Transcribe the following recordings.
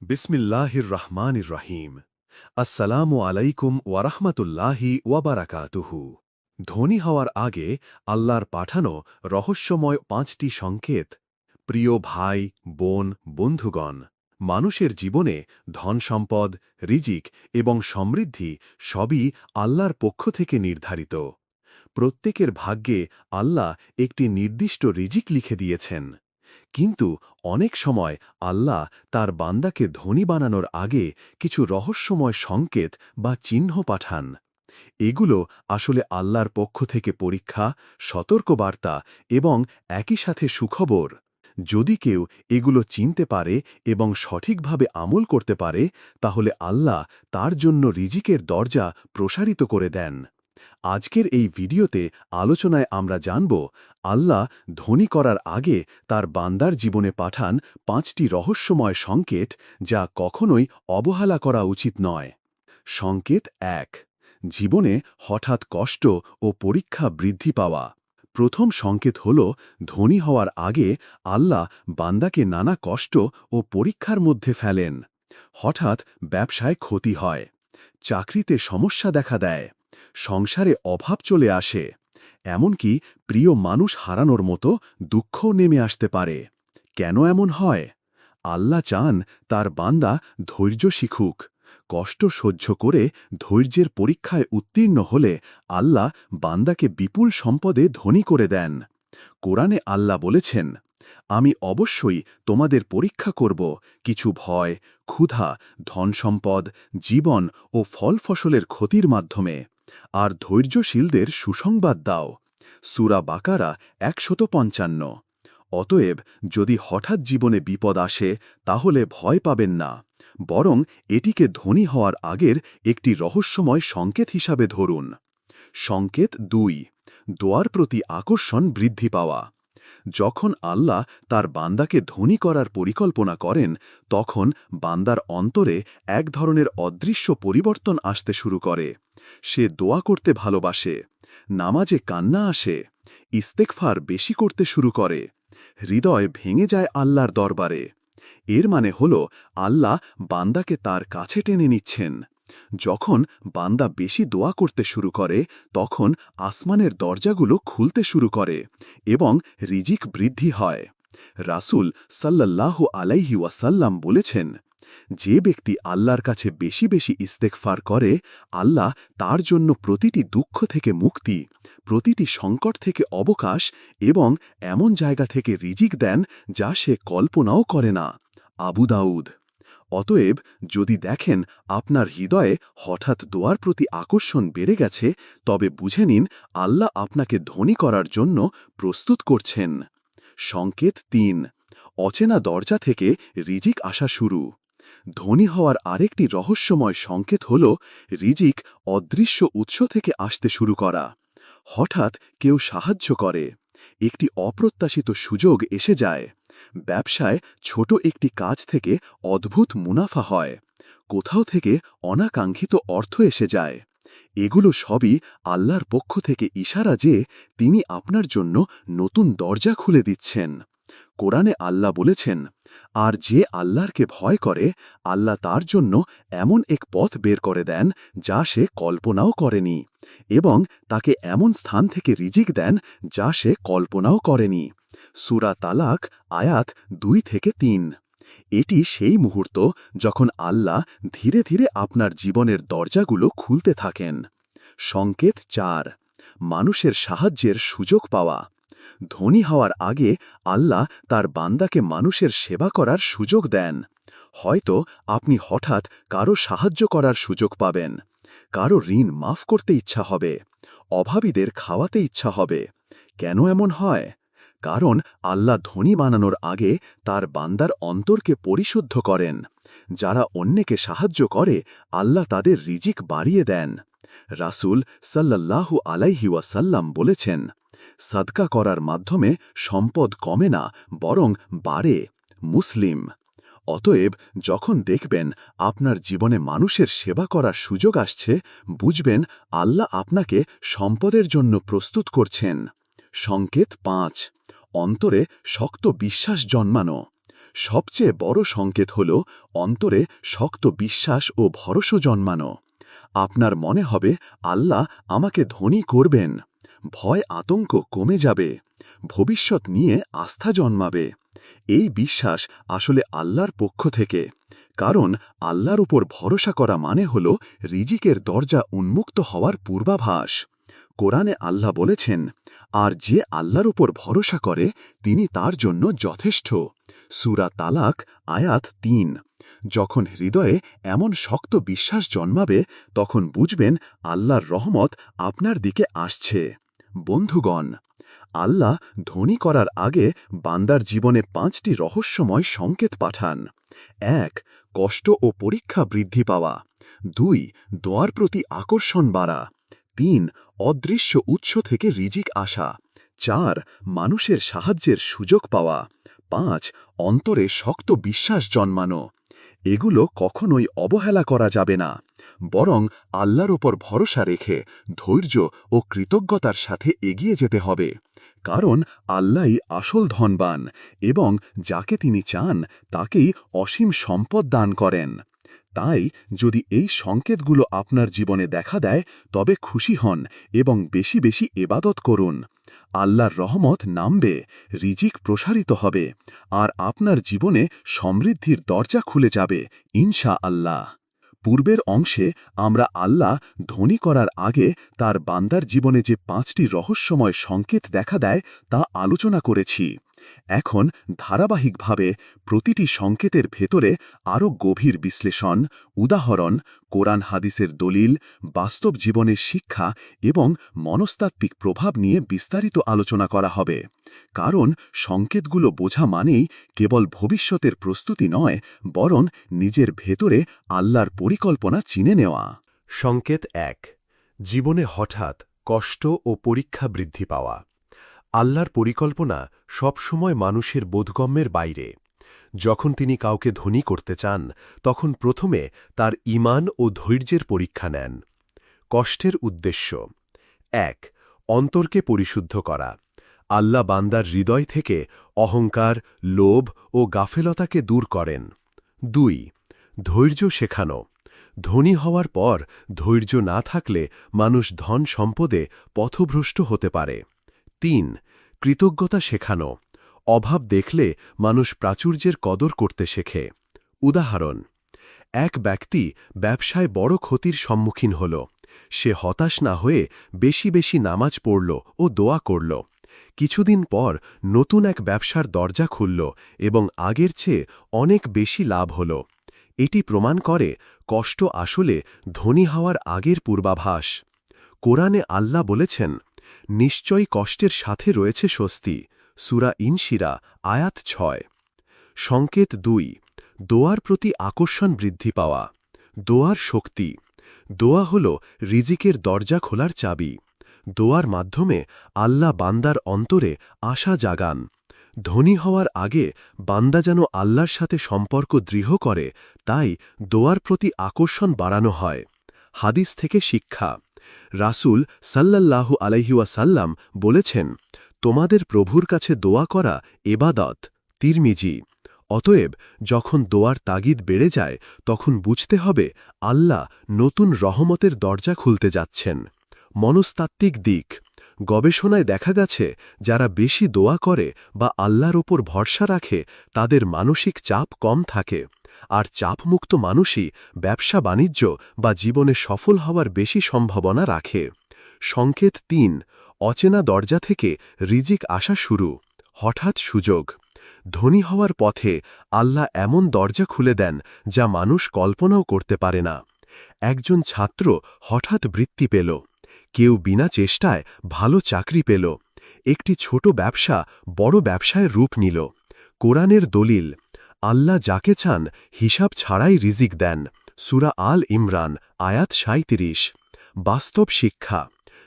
বিসমিল্লাহির রহমানির রহিম। আসসালামু আলাইকুম ওয়ারাহমাতুল্লাহি ওয়াবারাকাতুহু। ধনী হওয়ার আগে আল্লাহর পাঠানো রহস্যময় ৫টি সংকেত। প্রিয় ভাই, বোন, বন্ধুগণ, মানুষের জীবনে ধনসম্পদ, রিজিক এবং সমৃদ্ধি সবই আল্লাহর পক্ষ থেকে নির্ধারিত। প্রত্যেকের ভাগ্যে আল্লাহ একটি নির্দিষ্ট রিজিক লিখে দিয়েছেন। কিন্তু অনেক সময় আল্লাহ তার বান্দাকে ধনী বানানোর আগে কিছু রহস্যময় সংকেত বা চিহ্ন পাঠান। এগুলো আসলে আল্লাহর পক্ষ থেকে পরীক্ষা, সতর্কবার্তা এবং একই সাথে সুখবর। যদি কেউ এগুলো চিনতে পারে এবং সঠিকভাবে আমল করতে পারে, তাহলে আল্লাহ তার জন্য রিজিকের দরজা প্রসারিত করে দেন। আজকের এই ভিডিওতে আলোচনায় আমরা জানব, আল্লাহ ধনী করার আগে তার বান্দার জীবনে পাঠান ৫টি রহস্যময় সংকেত, যা কখনোই অবহেলা করা উচিত নয়। সংকেত ১। জীবনে হঠাৎ কষ্ট ও পরীক্ষা বৃদ্ধি পাওয়া। প্রথম সংকেত হল, ধনী হওয়ার আগে আল্লাহ বান্দাকে নানা কষ্ট ও পরীক্ষার মধ্যে ফেলেন। হঠাৎ ব্যবসায় ক্ষতি হয়, চাকরিতে সমস্যা দেখা দেয়, সংসারে অভাব চলে আসে, এমনকি প্রিয় মানুষ হারানোর মতো দুঃখও নেমে আসতে পারে। কেন এমন হয়? আল্লাহ চান তার বান্দা ধৈর্য শিখুক। কষ্ট সহ্য করে ধৈর্যের পরীক্ষায় উত্তীর্ণ হলে আল্লাহ বান্দাকে বিপুল সম্পদে ধনী করে দেন। কোরআনে আল্লাহ বলেছেন, আমি অবশ্যই তোমাদের পরীক্ষা করব কিছু ভয়, ক্ষুধা, ধনসম্পদ, জীবন ও ফল ফসলের ক্ষতির মাধ্যমে, আর ধৈর্যশীলদের সুসংবাদ দাও। সূরা বাকারা ১৫৫। অতএব যদি হঠাৎ জীবনে বিপদ আসে, তাহলে ভয় পাবেন না, বরং এটিকে ধনী হওয়ার আগের একটি রহস্যময় সংকেত হিসাবে ধরুন। সংকেত ২। দোয়ার প্রতি আকর্ষণ বৃদ্ধি পাওয়া। যখন আল্লাহ তার বান্দাকে ধনী করার পরিকল্পনা করেন, তখন বান্দার অন্তরে এক ধরনের অদৃশ্য পরিবর্তন আসতে শুরু করে। সে দোয়া করতে ভালোবাসে, নামাজে কান্না আসে, ইস্তেগফার বেশি করতে শুরু করে, হৃদয় ভেঙে যায় আল্লাহর দরবারে। এর মানে হল, আল্লাহ বান্দাকে তার কাছে টেনে নিচ্ছেন। যখন বান্দা বেশি দোয়া করতে শুরু করে, তখন আসমানের দরজাগুলো খুলতে শুরু করে এবং রিজিক বৃদ্ধি হয়। রাসূল সাল্লাল্লাহু আলাইহি ওয়াসাল্লাম বলেছেন, যে ব্যক্তি আল্লাহর কাছে বেশি বেশি ইস্তেগফার করে, আল্লাহ তার জন্য প্রতিটি দুঃখ থেকে মুক্তি, প্রতিটি সংকট থেকে অবকাশ এবং এমন জায়গা থেকে রিজিক দেন যা সে কল্পনাও করে না। আবু দাউদ। অতএব যদি দেখেন আপনার হৃদয়ে হঠাৎ দোয়ার প্রতি আকর্ষণ বেড়ে গেছে, তবে বুঝে নিন আল্লাহ আপনাকে ধনী করার জন্য প্রস্তুত করছেন। সংকেত ৩। অচেনা দরজা থেকে রিজিক আসা শুরু। ধনী হওয়ার আরেকটি রহস্যময় সংকেত হল, রিজিক অদৃশ্য উৎস থেকে আসতে শুরু করা। হঠাৎ কেউ সাহায্য করে, একটি অপ্রত্যাশিত সুযোগ এসে যায়, ব্যবসায় ছোট একটি কাজ থেকে অদ্ভুত মুনাফা হয়, কোথাও থেকে অনাকাঙ্ক্ষিত অর্থ এসে যায়। এগুলো সবই আল্লাহর পক্ষ থেকে ইশারা যে তিনি আপনার জন্য নতুন দরজা খুলে দিচ্ছেন। কোরআনে আল্লাহ বলেছেন, আর যে আল্লাহকে ভয় করে, আল্লাহ তার জন্য এমন এক পথ বের করে দেন যা সে কল্পনাও করেনি, এবং তাকে এমন স্থান থেকে রিজিক দেন যা সে কল্পনাও করেনি। সূরা তালাক আয়াত ২-৩। এটি সেই মুহূর্ত যখন আল্লাহ ধীরে ধীরে আপনার জীবনের দরজাগুলো খুলতে থাকেন। সংকেত ৪। মানুষের সাহায্যের সুযোগ পাওয়া। ধনী হওয়ার আগে আল্লাহ তার বান্দাকে মানুষের সেবা করার সুযোগ দেন। হয়তো আপনি হঠাৎ কারো সাহায্য করার সুযোগ পাবেন, কারো ঋণ মাফ করতে ইচ্ছা হবে, অভাবীদের খাওয়াতে ইচ্ছা হবে। কেন এমন হয়? কারণ আল্লাহ ধনী বানানোর আগে তার বান্দার অন্তরকে পরিশুদ্ধ করেন। যারা অন্যকে সাহায্য করে, আল্লাহ তাদের রিজিক বাড়িয়ে দেন। রাসূল সাল্লাল্লাহু আলাইহি ওয়াসাল্লাম বলেছেন, সাদকা করার মাধ্যমে সম্পদ কমে না, বরং বাড়ে। মুসলিম। অতএব যখন দেখবেন আপনার জীবনে মানুষের সেবা করার সুযোগ আসছে, বুঝবেন আল্লাহ আপনাকে সম্পদের জন্য প্রস্তুত করছেন। সংকেত ৫। অন্তরে শক্ত বিশ্বাস জন্মানো। সবচেয়ে বড় সংকেত হল অন্তরে শক্ত বিশ্বাস ও ভরসা জন্মানো। আপনার মনে হবে আল্লাহ আমাকে ধনী করবেন, ভয় আতঙ্ক কমে যাবে, ভবিষ্যৎ নিয়ে আস্থা জন্মাবে। এই বিশ্বাস আসলে আল্লাহর পক্ষ থেকে, কারণ আল্লাহর উপর ভরসা করা মানে হল রিজিকের দরজা উন্মুক্ত হওয়ার পূর্বাভাস। কোরআনে আল্লাহ বলেছেন, আর যে আল্লাহর উপর ভরসা করে তিনি তার জন্য যথেষ্ট। সূরা তালাক আয়াত ৩। যখন হৃদয়ে এমন শক্ত বিশ্বাস জন্মাবে তখন বুঝবেন আল্লাহর রহমত আপনার দিকে আসছে। বন্ধুগণ, আল্লাহ ধনী করার আগে বান্দার জীবনে ৫টি রহস্যময় সংকেত পাঠান। ১. কষ্ট ও পরীক্ষা বৃদ্ধি পাওয়া। ২. দোয়ার প্রতি আকর্ষণ বাড়া। ৩. অদৃশ্য উৎস থেকে রিজিক আসা। ৪. মানুষের সাহায্যের সুযোগ পাওয়া। ৫. অন্তরে শক্ত বিশ্বাস জন্মানো। এগুলো কখনোই অবহেলা করা যাবে না, বরং আল্লাহর ওপর ভরসা রেখে ধৈর্য ও কৃতজ্ঞতার সাথে এগিয়ে যেতে হবে। কারণ আল্লাহই আসল ধনবান এবং যাকে তিনি চান তাকেই অসীম সম্পদ দান করেন। তাই যদি এই সংকেতগুলো আপনার জীবনে দেখা দেয় তবে খুশি হন এবং বেশি বেশি ইবাদত করুন। আল্লাহর রহমত নামবে, রিজিক প্রসারিত হবে, আর আপনার জীবনে সমৃদ্ধির দরজা খুলে যাবে ইনশাআল্লাহ। পূর্বের অংশে আমরা আল্লাহ ধনী করার আগে তার বান্দার জীবনে যে ৫টি রহস্যময় সংকেত দেখা দেয় তা আলোচনা করেছি। এখন ধারাবাহিকভাবে প্রতিটি সংকেতের ভেতরে আরও গভীর বিশ্লেষণ, উদাহরণ, কোরআন হাদিসের দলিল, বাস্তব জীবনের শিক্ষা এবং মনস্তাত্ত্বিক প্রভাব নিয়ে বিস্তারিত আলোচনা করা হবে। কারণ সংকেতগুলো বোঝা মানেই কেবল ভবিষ্যতের প্রস্তুতি নয়, বরং নিজের ভেতরে আল্লাহর পরিকল্পনা চিনে নেওয়া। সংকেত ১. জীবনে হঠাৎ কষ্ট ও পরীক্ষা বৃদ্ধি পাওয়া। আল্লাহর পরিকল্পনা সবসময় মানুষের বোধগম্যের বাইরে। যখন তিনি কাউকে ধনী করতে চান তখন প্রথমে তার ঈমান ও ধৈর্যের পরীক্ষা নেন। কষ্টের উদ্দেশ্য: ১. অন্তরকে পরিশুদ্ধ করা। আল্লাহ বান্দার হৃদয় থেকে অহংকার, লোভ ও গাফেলতাকে দূর করেন। ২. ধৈর্য শেখানো। ধনী হওয়ার পর ধৈর্য না থাকলে মানুষ ধন সম্পদে পথভ্রষ্ট হতে পারে। ৩. কৃতজ্ঞতা শেখানো। অভাব দেখলে মানুষ প্রাচুর্যের কদর করতে শেখে। উদাহরণ: এক ব্যক্তি ব্যবসায় বড় ক্ষতির সম্মুখীন হল। সে হতাশ না হয়ে বেশি বেশি নামাজ পড়ল ও দোয়া করল। কিছুদিন পর নতুন এক ব্যবসার দরজা খুলল এবং আগের চেয়ে অনেক বেশি লাভ হল। এটি প্রমাণ করে কষ্ট আসলে ধনী হওয়ার আগের পূর্বাভাস। কোরআনে আল্লাহ বলেছেন, নিশ্চয়ই কষ্টের সাথে রয়েছে স্বস্তি। সূরা ইনশিরা আয়াত ৬। সংকেত ২. দোয়ার প্রতি আকর্ষণ বৃদ্ধি পাওয়া। দোয়ার শক্তি। দোয়া হল রিজিকের দরজা খোলার চাবি। দোয়ার মাধ্যমে আল্লাহ বান্দার অন্তরে আশা জাগান। ধনী হওয়ার আগে বান্দা যেন আল্লাহর সাথে সম্পর্ক দৃঢ় করে, তাই দোয়ার প্রতি আকর্ষণ বাড়ানো হয়। হাদিস থেকে শিক্ষা: রাসূল সাল্লাল্লাহু আলাইহি ওয়াসাল্লাম বলেছেন, তোমাদের প্রভুর কাছে দোয়া করা ইবাদত। তিরমিজি। অতএব যখন দোয়ার তাগিদ বেড়ে যায় তখন বুঝতে হবে আল্লাহ নতুন রহমতের দরজা খুলতে যাচ্ছেন। মনস্তাত্ত্বিক দিক: গবেষণায় দেখা গেছে যারা বেশি দোয়া করে বা আল্লাহর ওপর ভরসা রাখে তাদের মানসিক চাপ কম থাকে, আর চাপমুক্ত মানুষই ব্যবসা বাণিজ্য বা জীবনে সফল হওয়ার বেশি সম্ভাবনা রাখে। সংকেত ৩. অচেনা দরজা থেকে রিজিক আসা শুরু। হঠাৎ সুযোগ। ধনী হওয়ার পথে আল্লাহ এমন দরজা খুলে দেন যা মানুষ কল্পনাও করতে পারে না। একজন ছাত্র হঠাৎ বৃত্তি পেল, কেউ বিনা চেষ্টায় ভালো চাকরি পেল, একটি ছোট ব্যবসা বড় ব্যবসায় রূপ নিল। কোরআনের দলিল: আল্লাহ যাকে চান হিসাব ছাড়াই রিজিক দেন। সূরা আল ইমরান আয়াত ৩৭। বাস্তব শিক্ষা: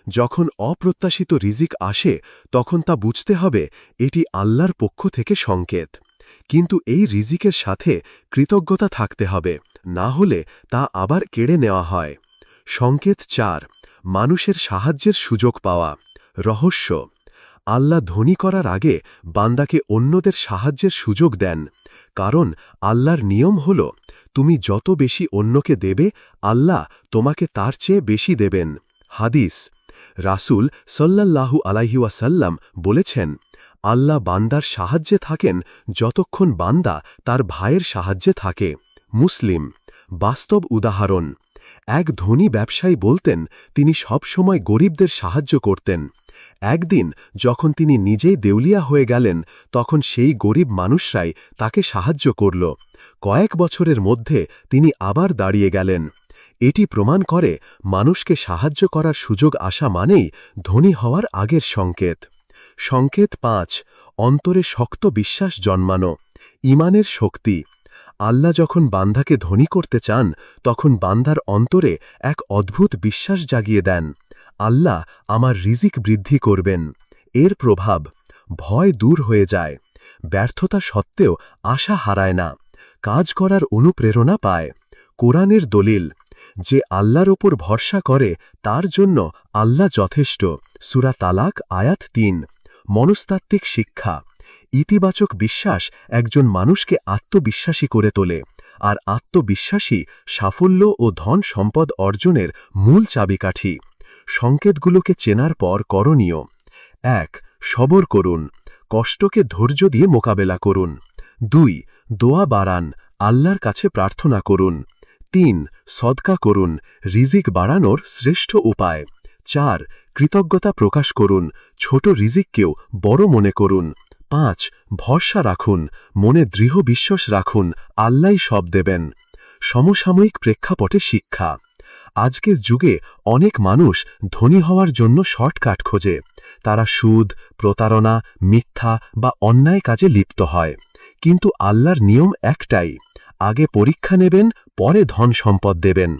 যখন অপ্রত্যাশিত রিজিক আসে তখন তা বুঝতে হবে এটি আল্লাহর পক্ষ থেকে সংকেত। কিন্তু এই রিজিকের সাথে কৃতজ্ঞতা থাকতে হবে, না হলে তা আবার কেড়ে নেওয়া হয়। সংকেত ৪. মানুষের সাহায্যের সুযোগ পাওয়া। রহস্য: আল্লাহ ধনী করার আগে বান্দাকে অন্যদের সাহায্যের সুযোগ দেন, কারণ আল্লাহর নিয়ম হল তুমি যত বেশি অন্যকে দেবে আল্লাহ তোমাকে তার চেয়ে বেশি দেবেন। হাদিস, রাসূল সাল্লাল্লাহু আলাইহি ওয়াসাল্লাম বলেছেন, আল্লাহ বান্দার সাহায্যে থাকেন যতক্ষণ বান্দা তার ভাইয়ের সাহায্যে থাকে। মুসলিম। বাস্তব উদাহরণ, এক ধনী ব্যবসায়ী বলতেন তিনি সবসময় গরিবদের সাহায্য করতেন। একদিন যখন তিনি নিজেই দেউলিয়া হয়ে গেলেন, তখন সেই গরিব মানুষরাই তাকে সাহায্য করল। কয়েক বছরের মধ্যে তিনি আবার দাঁড়িয়ে গেলেন। এটি প্রমাণ করে মানুষকে সাহায্য করার সুযোগ আসা মানেই ধনী হওয়ার আগের সংকেত। সংকেত ৫, অন্তরে শক্ত বিশ্বাস জন্মানো। ঈমানের শক্তি। আল্লাহ যখন বান্দাকে ধনী করতে চান, তখন বান্দার অন্তরে এক অদ্ভুত বিশ্বাস জাগিয়ে দেন, আল্লাহ আমার রিজিক বৃদ্ধি করবেন। এর প্রভাব, ভয় দূর হয়ে যায়, ব্যর্থতা সত্ত্বেও আশা হারায় না, কাজ করার অনুপ্রেরণা পায়। কোরআনের দলিল, যে আল্লাহর ওপর ভরসা করে তার জন্য আল্লাহ যথেষ্ট। সূরা তালাক আয়াত ৩। মনস্তাত্ত্বিক শিক্ষা। ইতিবাচক বিশ্বাস একজন মানুষকে আত্মবিশ্বাসী করে তোলে, আর আত্মবিশ্বাসী সাফল্য ও ধন সম্পদ অর্জনের মূল চাবিকাঠি। সংকেতগুলোকে চেনার পর করণীয়: ১. সবর করুন, কষ্টকে ধৈর্য দিয়ে মোকাবেলা করুন। ২. দোয়া বাড়ান, আল্লাহর কাছে প্রার্থনা করুন। ৩. সদকা করুন, রিজিক বাড়ানোর শ্রেষ্ঠ উপায়। ৪. কৃতজ্ঞতা প্রকাশ করুন, ছোট রিজিককেও বড় মনে করুন। ৫. ভরসা রাখুন, মনে দৃঢ় বিশ্বাস রাখুন আল্লাহই সব দেবেন। সমসাময়িক প্রেক্ষাপটে শিক্ষা। আজকের যুগে অনেক মানুষ ধনী হওয়ার জন্য শর্টকাট খোঁজে। তারা সুদ, প্রতারণা, মিথ্যা বা অন্যায় কাজে লিপ্ত হয়। কিন্তু আল্লাহর নিয়ম একটাই, আগে পরীক্ষা নেবেন, পরে ধন সম্পদ দেবেন।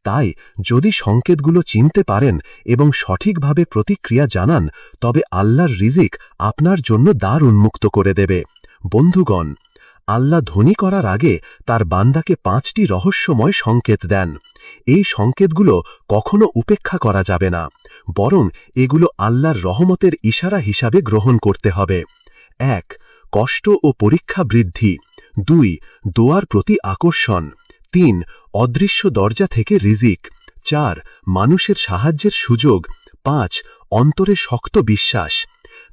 তাই যদি সংকেতগুলো চিনতে পারেন এবং সঠিকভাবে প্রতিক্রিয়া জানান, তবে আল্লাহর রিজিক আপনার জন্য দ্বার উন্মুক্ত করে দেবে। বন্ধুগণ, আল্লাহ ধনী করার আগে তার বান্দাকে ৫টি রহস্যময় সংকেত দেন। এই সংকেতগুলো কখনো উপেক্ষা করা যাবে না, বরং এগুলো আল্লাহর রহমতের ইশারা হিসাবে গ্রহণ করতে হবে। ১. কষ্ট ও পরীক্ষা বৃদ্ধি। ২. দোয়ার প্রতি আকর্ষণ। ৩. অদৃশ্য দরজা থেকে রিজিক। ৪. মানুষের সাহায্যের সুযোগ। ৫. অন্তরে শক্ত বিশ্বাস।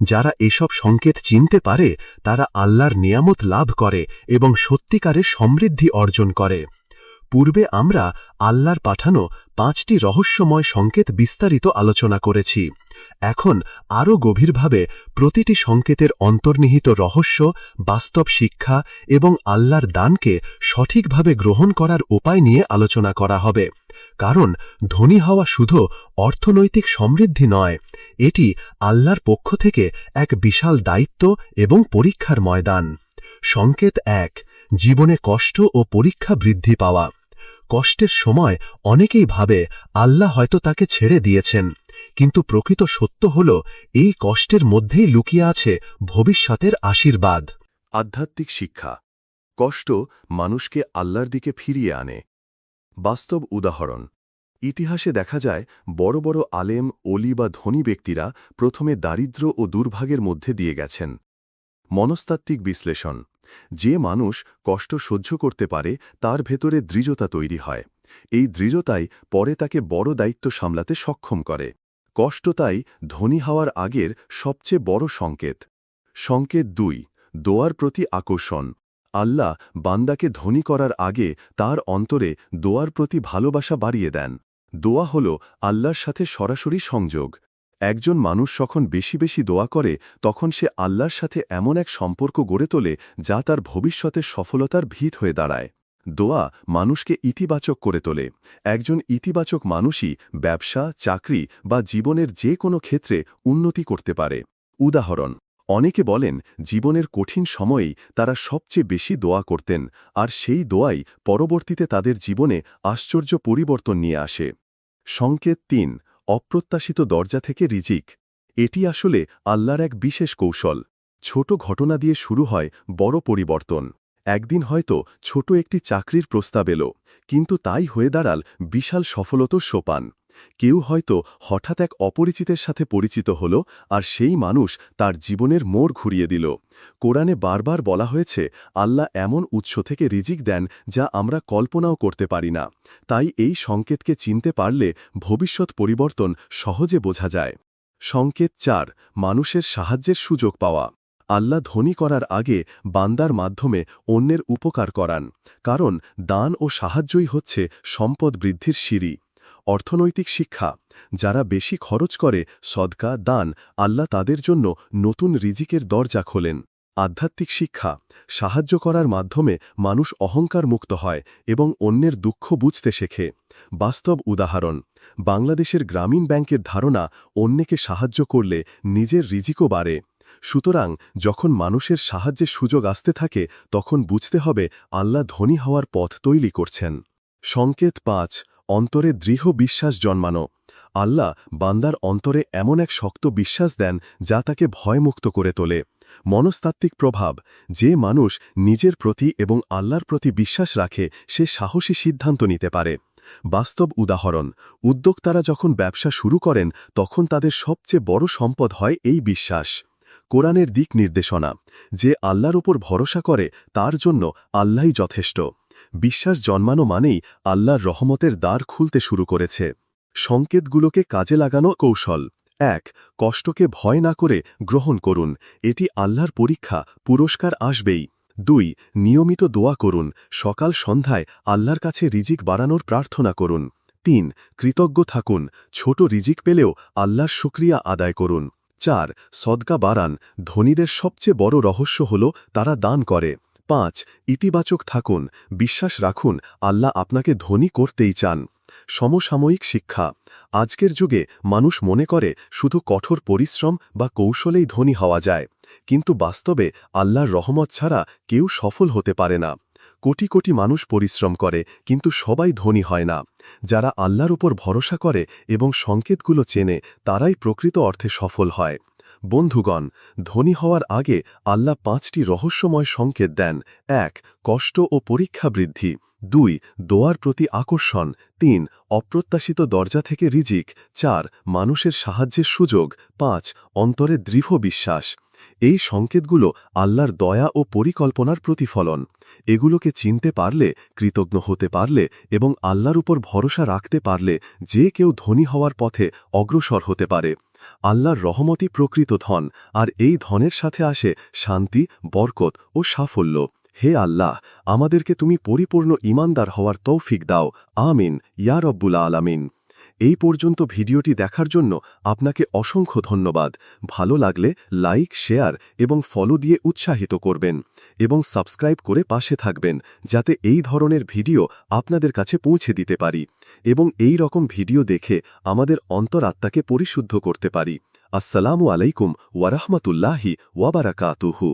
যারা এসব সংকেত চিনতে পারে তারা আল্লাহর নিয়ামত লাভ করে এবং সত্যিকারের সমৃদ্ধি অর্জন করে। পূর্বে আমরা আল্লাহর পাঠানো ৫টি রহস্যময় সংকেত বিস্তারিত আলোচনা করেছি। এখন আরও গভীরভাবে প্রতিটি সংকেতের অন্তর্নিহিত রহস্য, বাস্তব শিক্ষা এবং আল্লাহর দানকে সঠিকভাবে গ্রহণ করার উপায় নিয়ে আলোচনা করা হবে। কারণ ধনী হওয়া শুধু অর্থনৈতিক সমৃদ্ধি নয়, এটি আল্লাহর পক্ষ থেকে এক বিশাল দায়িত্ব এবং পরীক্ষার ময়দান। সংকেত ১. জীবনে কষ্ট ও পরীক্ষা বৃদ্ধি পাওয়া। কষ্টের সময় অনেকেই ভাবে আল্লাহ হয়তো তাকে ছেড়ে দিয়েছেন, কিন্তু প্রকৃত সত্য হল এই কষ্টের মধ্যেই লুকিয়ে আছে ভবিষ্যতের আশীর্বাদ। আধ্যাত্মিক শিক্ষা। কষ্ট মানুষকে আল্লাহর দিকে ফিরিয়ে আনে। বাস্তব উদাহরণ। ইতিহাসে দেখা যায় বড় বড় আলেম, অলি বা ধনী ব্যক্তিরা প্রথমে দারিদ্র্য ও দুর্ভাগের মধ্যে দিয়ে গেছেন। মনস্তাত্ত্বিক বিশ্লেষণ। যে মানুষ কষ্ট সহ্য করতে পারে তার ভেতরে দৃঢ়তা তৈরি হয়। এই দৃঢ়তাই পরে তাকে বড় দায়িত্ব সামলাতে সক্ষম করে। কষ্ট তাই ধনী হওয়ার আগের সবচেয়ে বড় সংকেত। সংকেত ২. দোয়ার প্রতি আকর্ষণ। আল্লাহ বান্দাকে ধনী করার আগে তার অন্তরে দোয়ার প্রতি ভালোবাসা বাড়িয়ে দেন। দোয়া হল আল্লাহর সাথে সরাসরি সংযোগ। একজন মানুষ যখন বেশি বেশি দোয়া করে তখন সে আল্লাহর সাথে এমন এক সম্পর্ক গড়ে তোলে যা তার ভবিষ্যতের সফলতার ভিত হয়ে দাঁড়ায়। দোয়া মানুষকে ইতিবাচক করে তোলে। একজন ইতিবাচক মানুষই ব্যবসা, চাকরি বা জীবনের যে কোনো ক্ষেত্রে উন্নতি করতে পারে। উদাহরণ। অনেকে বলেন জীবনের কঠিন সময়েই তারা সবচেয়ে বেশি দোয়া করতেন, আর সেই দোয়াই পরবর্তীতে তাদের জীবনে আশ্চর্য পরিবর্তন নিয়ে আসে। সংকেত ৩. অপ্রত্যাশিত দরজা থেকে রিজিক। এটি আসলে আল্লাহর এক বিশেষ কৌশল। ছোট ঘটনা দিয়ে শুরু হয় বড় পরিবর্তন। একদিন হয়তো ছোট একটি চাকরির প্রস্তাব এলো, কিন্তু তাই হয়ে দাঁড়াল বিশাল সফলতার সোপান। কেউ হয়তো হঠাৎ এক অপরিচিতের সাথে পরিচিত হল আর সেই মানুষ তার জীবনের মোড় ঘুরিয়ে দিল। কোরআনে বারবার বলা হয়েছে আল্লাহ এমন উৎস থেকে রিজিক দেন যা আমরা কল্পনাও করতে পারি না। তাই এই সংকেতকে চিনতে পারলে ভবিষ্যৎ পরিবর্তন সহজে বোঝা যায়। সংকেত ৪, মানুষের সাহায্যের সুযোগ পাওয়া। আল্লাহ ধনী করার আগে বান্দার মাধ্যমে অন্যের উপকার করান, কারণ দান ও সাহায্যই হচ্ছে সম্পদ বৃদ্ধির সিঁড়ি। অর্থনৈতিক শিক্ষা, যারা বেশি খরচ করে সদকা দান, আল্লাহ তাদের জন্য নতুন রিজিকের দরজা খোলেন। আধ্যাত্মিক শিক্ষা, সাহায্য করার মাধ্যমে মানুষ অহংকার মুক্ত হয় এবং অন্যের দুঃখ বুঝতে শেখে। বাস্তব উদাহরণ, বাংলাদেশের গ্রামীণ ব্যাংকের ধারণা অন্যকে সাহায্য করলে নিজের রিজিকও বাড়ে। সুতরাং যখন মানুষের সাহায্যের সুযোগ আসতে থাকে তখন বুঝতে হবে আল্লাহ ধনী হওয়ার পথ তৈরি করছেন। সংকেত ৫, অন্তরে দৃঢ় বিশ্বাস জন্মানো। আল্লাহ বান্দার অন্তরে এমন এক শক্ত বিশ্বাস দেন যা তাকে ভয়মুক্ত করে তোলে। মনস্তাত্ত্বিক প্রভাব, যে মানুষ নিজের প্রতি এবং আল্লাহর প্রতি বিশ্বাস রাখে সে সাহসী সিদ্ধান্ত নিতে পারে। বাস্তব উদাহরণ, উদ্যোক্তারা যখন ব্যবসা শুরু করেন তখন তাদের সবচেয়ে বড় সম্পদ হয় এই বিশ্বাস। কোরআনের দিক নির্দেশনা, যে আল্লাহর উপর ভরসা করে তার জন্য আল্লাহই যথেষ্ট। বিশ্বাস জন্মানো মানেই আল্লাহর রহমতের দ্বার খুলতে শুরু করেছে। সংকেতগুলোকে কাজে লাগানো কৌশল। ১, কষ্টকে ভয় না করে গ্রহণ করুন, এটি আল্লাহর পরীক্ষা, পুরস্কার আসবেই। ২, নিয়মিত দোয়া করুন, সকাল সন্ধ্যায় আল্লাহর কাছে রিজিক বাড়ানোর প্রার্থনা করুন। ৩, কৃতজ্ঞ থাকুন, ছোট রিজিক পেলেও আল্লাহর শুকরিয়া আদায় করুন। ৪, সদকা বাড়ান, ধনীদের সবচেয়ে বড় রহস্য হল তারা দান করে। ৫, ইতিবাচক থাকুন, বিশ্বাস রাখুন আল্লাহ আপনাকে ধনী করতেই চান। সমসাময়িক শিক্ষা, আজকের যুগে মানুষ মনে করে শুধু কঠোর পরিশ্রম বা কৌশলেই ধনী হওয়া যায়, কিন্তু বাস্তবে আল্লাহর রহমত ছাড়া কেউ সফল হতে পারে না। কোটি কোটি মানুষ পরিশ্রম করে কিন্তু সবাই ধনী হয় না। যারা আল্লাহর উপর ভরসা করে এবং সংকেতগুলো চেনে তারাই প্রকৃত অর্থে সফল হয়। বন্ধুগণ, ধনী হওয়ার আগে আল্লাহ ৫টি রহস্যময় সংকেত দেন। ১, কষ্ট ও পরীক্ষা বৃদ্ধি। ২, দোয়ার প্রতি আকর্ষণ। ৩, অপ্রত্যাশিত দরজা থেকে রিজিক। ৪, মানুষের সাহায্যের সুযোগ। ৫, অন্তরে দৃঢ় বিশ্বাস। এই সংকেতগুলো আল্লাহর দয়া ও পরিকল্পনার প্রতিফলন। এগুলোকে চিনতে পারলে, কৃতজ্ঞ হতে পারলে এবং আল্লাহর উপর ভরসা রাখতে পারলে যে কেউ ধনী হওয়ার পথে অগ্রসর হতে পারে। আল্লাহর রহমতই প্রকৃত ধন, আর এই ধনের সাথে আসে শান্তি, বরকত ও সাফল্য। হে আল্লাহ, আমাদেরকে তুমি পরিপূর্ণ ঈমানদার হওয়ার তৌফিক দাও। আমিন ইয়া রব্বুল আলামিন। এই পর্যন্ত ভিডিওটি দেখার জন্য আপনাকে অসংখ্য ধন্যবাদ। ভালো লাগলে লাইক, শেয়ার এবং ফলো দিয়ে উৎসাহিত করবেন এবং সাবস্ক্রাইব করে পাশে থাকবেন যাতে এই ধরনের ভিডিও আপনাদের কাছে পৌঁছে দিতে পারি এবং এই রকম ভিডিও দেখে আমাদের অন্তরাত্মাকে পরিশুদ্ধ করতে পারি। আসসালামু আলাইকুম ওয়া রাহমাতুল্লাহি ওয়া বারাকাতুহু।